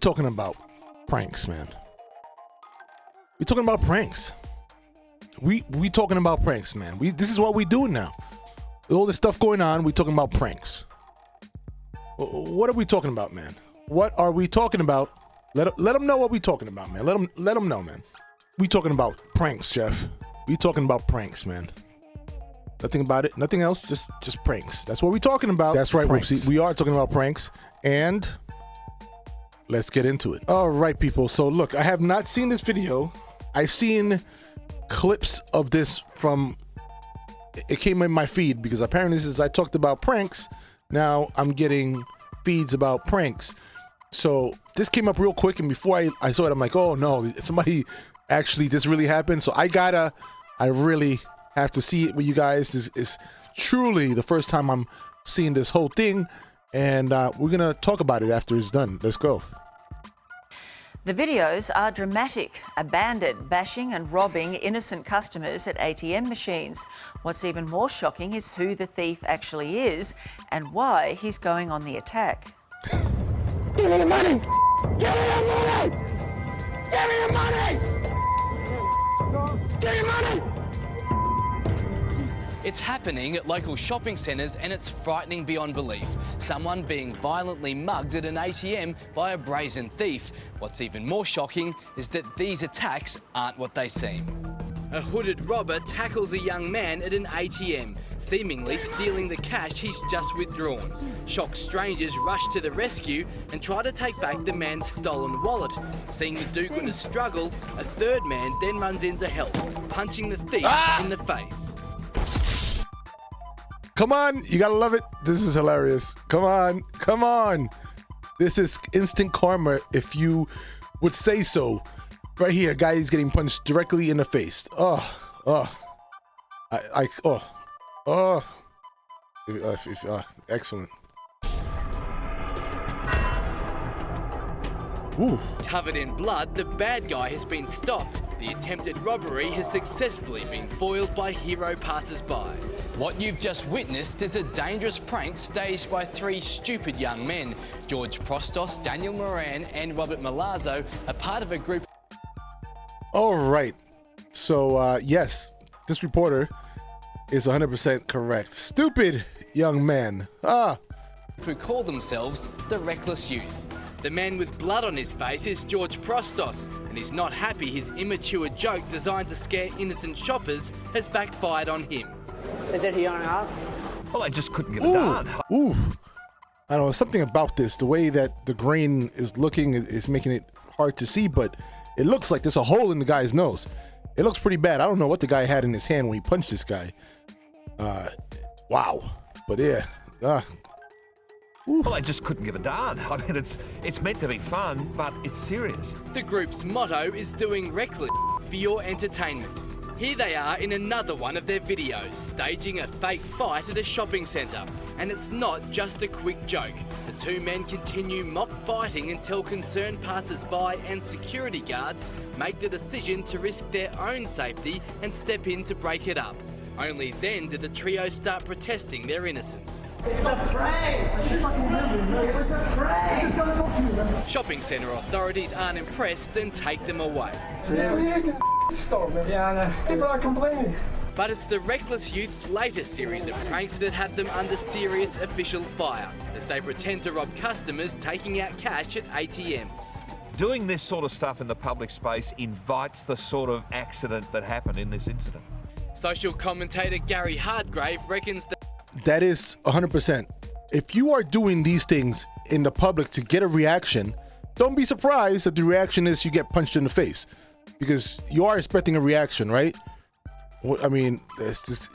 talking about pranks, man. We talking about pranks. We talking about pranks, man. This is what we doing now. All this stuff going on, we talking about pranks. What are we talking about, man? What are we talking about? Let them know what we talking about, man. Let them know, man. We talking about pranks, Chef. We talking about pranks, man. Nothing about it, nothing else, just pranks. That's what we talking about. That's right, Whoopsie. We are talking about pranks, and let's get into it. All right, people. So look, I have not seen this video. I've seen clips of this from, it came in my feed because apparently since I talked about pranks, now I'm getting feeds about pranks. So this came up real quick, and before I saw it, I'm like, oh no, somebody actually, this really happened. So I really have to see it with you guys. This is truly the first time I'm seeing this whole thing, and we're gonna talk about it after it's done. Let's go. The videos are dramatic. A bandit bashing and robbing innocent customers at ATM machines. What's even more shocking is who the thief actually is and why he's going on the attack. Give me the money! Give me the money! Give me the money! Give me the money! It's happening at local shopping centres and it's frightening beyond belief. Someone being violently mugged at an ATM by a brazen thief. What's even more shocking is that these attacks aren't what they seem. A hooded robber tackles a young man at an ATM, seemingly stealing the cash he's just withdrawn. Shocked strangers rush to the rescue and try to take back the man's stolen wallet. Seeing the do-gooder struggle, a third man then runs in to help, punching the thief in the face. Come on, you gotta love it. This is hilarious. Come on. This is instant karma, if you would say so. Right here, guy is getting punched directly in the face. Excellent. Ooh. Covered in blood, the bad guy has been stopped. The attempted robbery has successfully been foiled by hero passers-by. What you've just witnessed is a dangerous prank staged by three stupid young men. George Prostos, Daniel Moran and Robert Milazzo are part of a group. All right. So, yes, this reporter is 100% correct. Stupid young man. Who call themselves the Reckless Youth. The man with blood on his face is George Prostos, and he's not happy his immature joke designed to scare innocent shoppers has backfired on him. Is it here on us? Well, I just couldn't get it done. Ooh. I don't know, something about this, the way that the grain is looking is making it hard to see, but it looks like there's a hole in the guy's nose. It looks pretty bad. I don't know what the guy had in his hand when he punched this guy. Wow. But yeah. Well, I just couldn't get it done. I mean, it's meant to be fun, but it's serious. The group's motto is doing reckless for your entertainment. Here they are in another one of their videos, staging a fake fight at a shopping centre. And it's not just a quick joke. The two men continue mock fighting until concerned passers-by and security guards make the decision to risk their own safety and step in to break it up. Only then did the trio start protesting their innocence. It's a prank! It's a prank! Shopping centre authorities aren't impressed and take them away. Yeah, I know. People are complaining. But it's the Reckless Youth's latest series of pranks that have them under serious official fire as they pretend to rob customers taking out cash at ATMs. Doing this sort of stuff in the public space invites the sort of accident that happened in this incident. Social commentator Gary Hardgrave reckons That is 100%. If you are doing these things in the public to get a reaction, don't be surprised that the reaction is you get punched in the face, because you are expecting a reaction, right? I mean, it's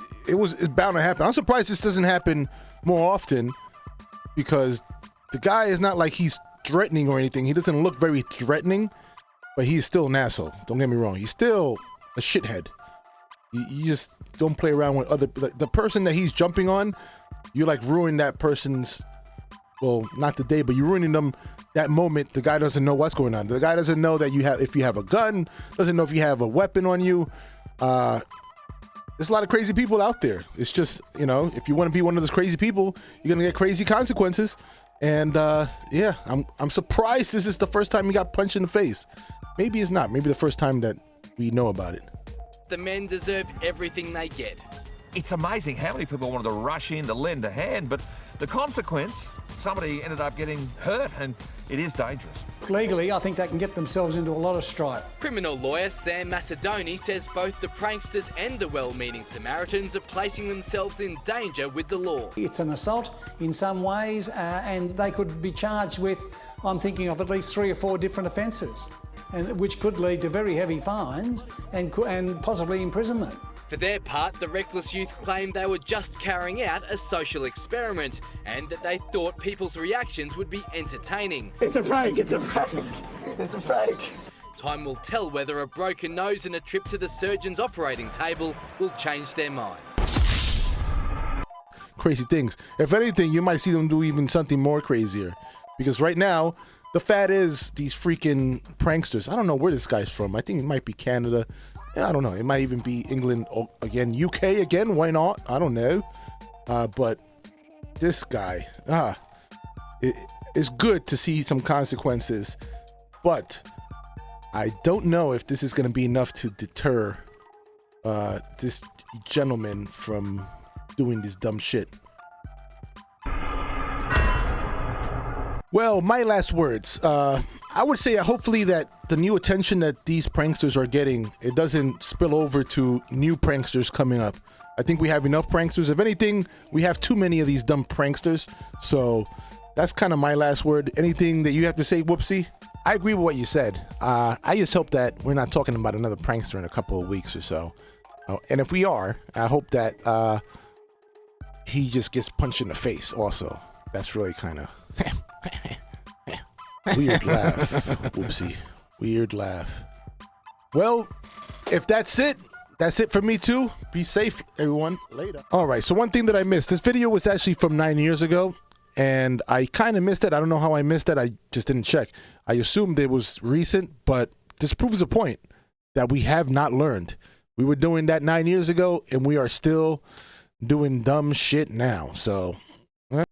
bound to happen. I'm surprised this doesn't happen more often, because the guy is not like he's threatening or anything. He doesn't look very threatening, but he's still an asshole. Don't get me wrong. He's still a shithead. You just don't play around with the person that he's jumping on. You like ruin that person's, well, not the day, but you're ruining them that moment. The guy doesn't know what's going on. The guy doesn't know that if you have a gun, doesn't know if you have a weapon on you. There's a lot of crazy people out there. It's just, if you want to be one of those crazy people, you're going to get crazy consequences. And yeah, I'm surprised this is the first time he got punched in the face. Maybe it's not. Maybe the first time that we know about it. The men deserve everything they get. It's amazing how many people wanted to rush in to lend a hand, but the consequence, somebody ended up getting hurt, and it is dangerous. Legally, I think they can get themselves into a lot of strife. Criminal lawyer Sam Macedoni says both the pranksters and the well-meaning Samaritans are placing themselves in danger with the law. It's an assault in some ways, and they could be charged with, I'm thinking of at least 3 or 4 different offences, and which could lead to very heavy fines and possibly imprisonment. For their part, the reckless youth claimed they were just carrying out a social experiment and that they thought people's reactions would be entertaining. It's a prank, it's a prank, it's a prank. Time will tell whether a broken nose and a trip to the surgeon's operating table will change their mind. Crazy things. If anything, you might see them do even something more crazier. Because right now, the fad is these freaking pranksters. I don't know where this guy's from. I think it might be Canada. I don't know. It might even be England again, UK again. Why not? I don't know. But this guy, it's good to see some consequences. But I don't know if this is going to be enough to deter this gentleman from doing this dumb shit. Well, my last words. I would say hopefully that the new attention that these pranksters are getting, it doesn't spill over to new pranksters coming up. I think we have enough pranksters. If anything, we have too many of these dumb pranksters. So that's kind of my last word. Anything that you have to say, Whoopsie? I agree with what you said. I just hope that we're not talking about another prankster in a couple of weeks or so. And if we are, I hope that he just gets punched in the face also. That's really kind of... Weird laugh. Whoopsie. Weird laugh. Well, if that's it for me too. Be safe, everyone. Later. All right, so one thing that I missed. This video was actually from 9 years ago, and I kind of missed it. I don't know how I missed it. I just didn't check. I assumed it was recent, but this proves a point that we have not learned. We were doing that 9 years ago, and we are still doing dumb shit now. So